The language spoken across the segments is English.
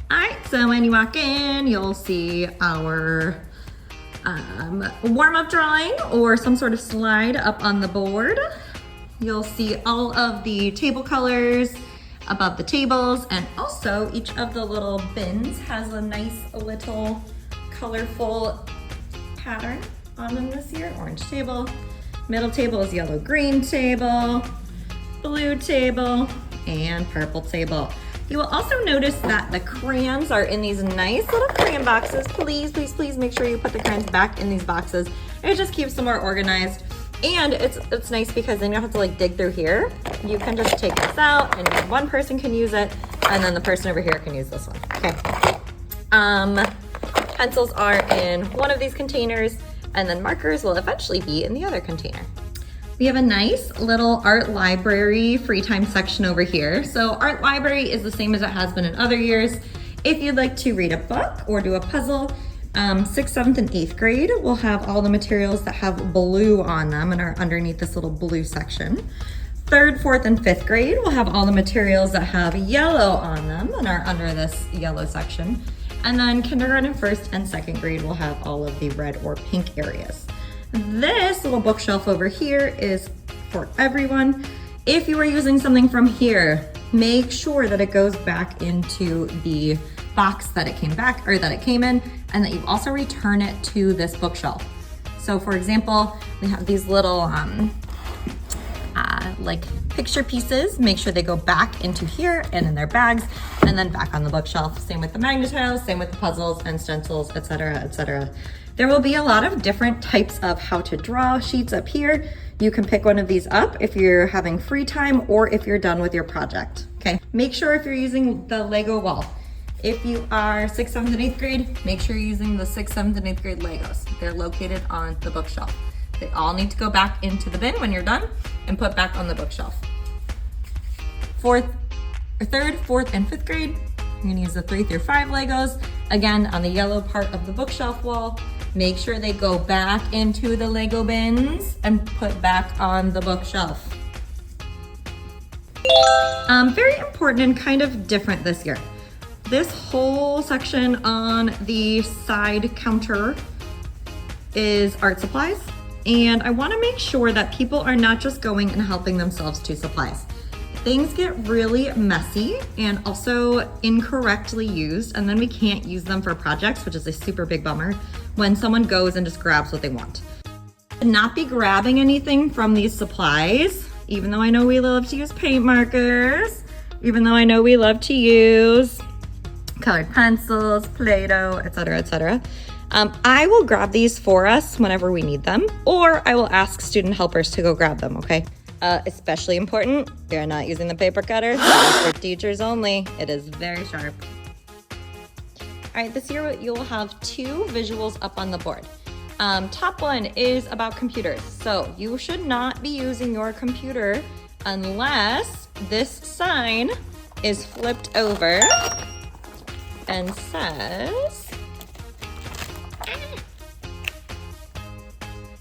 All right, so when you walk in, you'll see our warm-up drawing or some sort of slide up on the board. You'll see all of the table colors above the tables, and also each of the little bins has a nice little colorful pattern on them this year. Orange table, middle table is yellow-green table, blue table, and purple table. You will also notice that the crayons are in these nice little crayon boxes. Please, please, please make sure you put the crayons back in these boxes. It just keeps them more organized. And it's nice because then you don't have to like dig through here. You can just take this out and one person can use it, and then the person over here can use this one, okay? Pencils are in one of these containers, and then markers will eventually be in the other container. We have a nice little art library free time section over here. So art library is the same as it has been in other years. If you'd like to read a book or do a puzzle, 6th, 7th, and 8th grade will have all the materials that have blue on them and are underneath this little blue section. 3rd, 4th, and 5th grade will have all the materials that have yellow on them and are under this yellow section. And then kindergarten, 1st, and 2nd grade will have all of the red or pink areas. This little bookshelf over here is for everyone. If you are using something from here, make sure that it goes back into the box that it came in, and that you also return it to this bookshelf. So for example, we have these little like picture pieces. Make sure they go back into here and in their bags, and then back on the bookshelf. Same with the magnet tiles, same with the puzzles and stencils, etc., etc. There will be a lot of different types of how to draw sheets up here. You can pick one of these up if you're having free time or if you're done with your project, okay? Make sure if you're using the Lego wall. If you are 6th, 7th, and 8th grade, make sure you're using the 6th, 7th, and 8th grade Legos. They're located on the bookshelf. They all need to go back into the bin when you're done and put back on the bookshelf. 3rd, 4th, and 5th grade, you're gonna use the 3 through 5 Legos. Again, on the yellow part of the bookshelf wall. Make sure they go back into the Lego bins and put back on the bookshelf. Very important and kind of different this year. This whole section on the side counter is art supplies. And I wanna make sure that people are not just going and helping themselves to supplies. Things get really messy and also incorrectly used, and then we can't use them for projects, which is a super big bummer, when someone goes and just grabs what they want. Not be grabbing anything from these supplies, even though I know we love to use paint markers, even though I know we love to use colored pencils, Play-Doh, etc., etc. I will grab these for us whenever we need them, or I will ask student helpers to go grab them, okay? Especially important, you're not using the paper cutter. That is for teachers only. It is very sharp. All right, this year you'll have 2 visuals up on the board. Top one is about computers. So you should not be using your computer unless this sign is flipped over and says,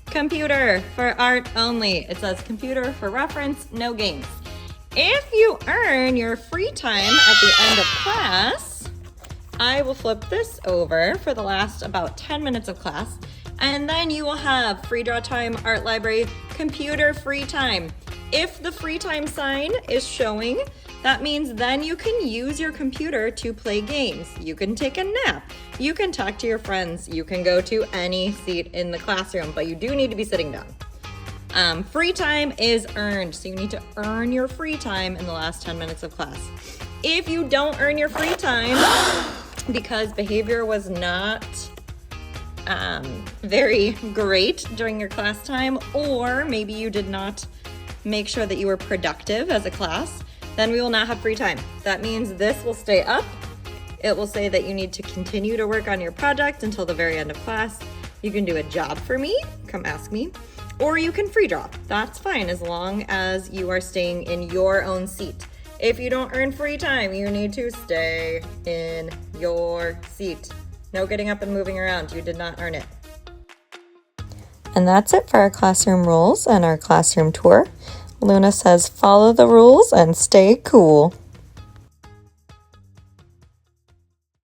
computer for art only. It says computer for reference, no games. If you earn your free time at the end of class, I will flip this over for the last about 10 minutes of class, and then you will have free draw time, art library, computer free time. If the free time sign is showing, that means then you can use your computer to play games. You can take a nap. You can talk to your friends. You can go to any seat in the classroom, but you do need to be sitting down. Free time is earned, so you need to earn your free time in the last 10 minutes of class. If you don't earn your free time because behavior was not very great during your class time, or maybe you did not make sure that you were productive as a class, then we will not have free time. That means this will stay up. It will say that you need to continue to work on your project until the very end of class. You can do a job for me, come ask me, or you can free draw. That's fine as long as you are staying in your own seat. If you don't earn free time, you need to stay in your seat. No getting up and moving around. You did not earn it. And that's it for our classroom rules and our classroom tour. Luna says, follow the rules and stay cool.